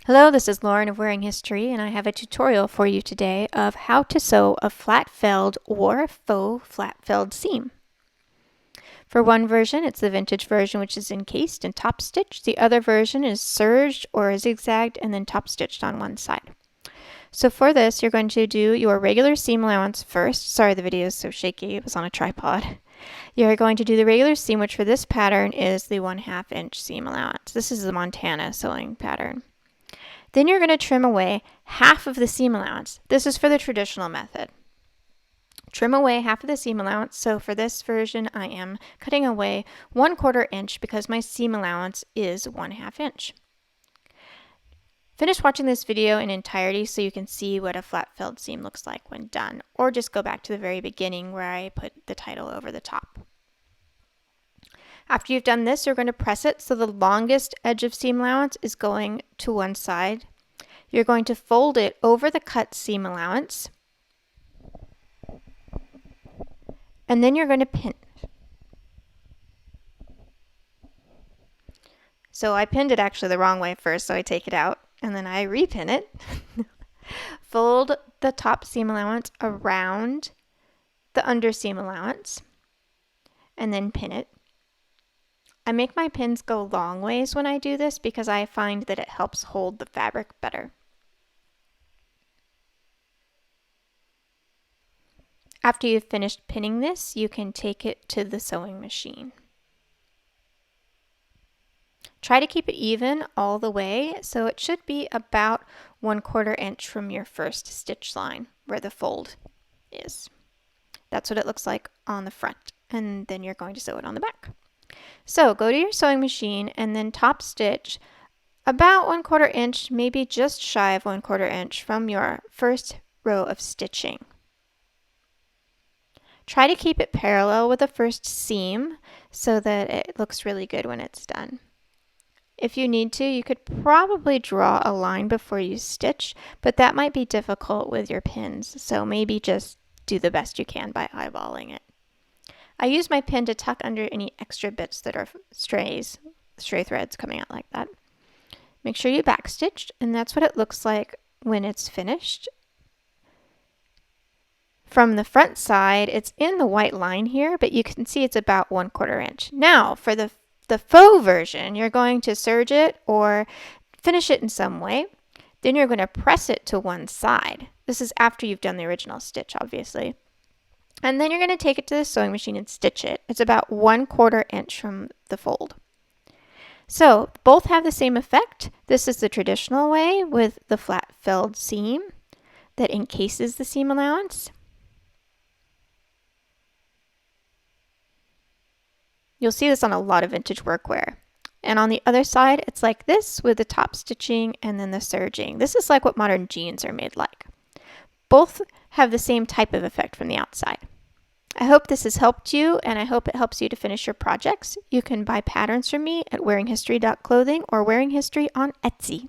Hello, this is Lauren of Wearing History, and I have a tutorial for you today of how to sew a flat-felled or faux flat-felled seam. For one version, it's the vintage version, which is encased and top stitched. The other version is serged or zigzagged and then top stitched on one side. So for this, you're going to do your regular seam allowance first. Sorry, the video is so shaky, it was on a tripod. You're going to do the regular seam, which for this pattern is the 1/2 inch seam allowance. This is the Montana sewing pattern. Then you're going to trim away half of the seam allowance. This is for the traditional method. Trim away half of the seam allowance. So for this version, I am cutting away 1/4 inch because my seam allowance is 1/2 inch. Finish watching this video in entirety so you can see what a flat-felled seam looks like when done, or just go back to the very beginning where I put the title over the top. After you've done this, you're going to press it so the longest edge of seam allowance is going to one side. You're going to fold it over the cut seam allowance, and then you're going to pin. So I pinned it actually the wrong way first, so I take it out, and then I repin it. Fold the top seam allowance around the under seam allowance, and then pin it. I make my pins go long ways when I do this because I find that it helps hold the fabric better. After you've finished pinning this, you can take it to the sewing machine. Try to keep it even all the way, so it should be about 1/4 inch from your first stitch line where the fold is. That's what it looks like on the front, and then you're going to sew it on the back. So go to your sewing machine and then top stitch about 1/4 inch, maybe just shy of 1/4 inch from your first row of stitching. Try to keep it parallel with the first seam so that it looks really good when it's done. If you need to, you could probably draw a line before you stitch, but that might be difficult with your pins, so maybe just do the best you can by eyeballing it. I use my pin to tuck under any extra bits that are stray threads coming out like that. Make sure you backstitch, and that's what it looks like when it's finished. From the front side, it's in the white line here, but you can see it's about 1/4 inch. Now, for the faux version, you're going to serge it or finish it in some way. Then you're going to press it to one side. This is after you've done the original stitch, obviously. And then you're going to take it to the sewing machine and stitch it. It's about 1/4 inch from the fold. So both have the same effect. This is the traditional way with the flat-felled seam that encases the seam allowance. You'll see this on a lot of vintage workwear. And on the other side, it's like this with the top stitching and then the serging. This is like what modern jeans are made like. Both have the same type of effect from the outside. I hope this has helped you, and I hope it helps you to finish your projects. You can buy patterns from me at wearinghistory.clothing or Wearing History on Etsy.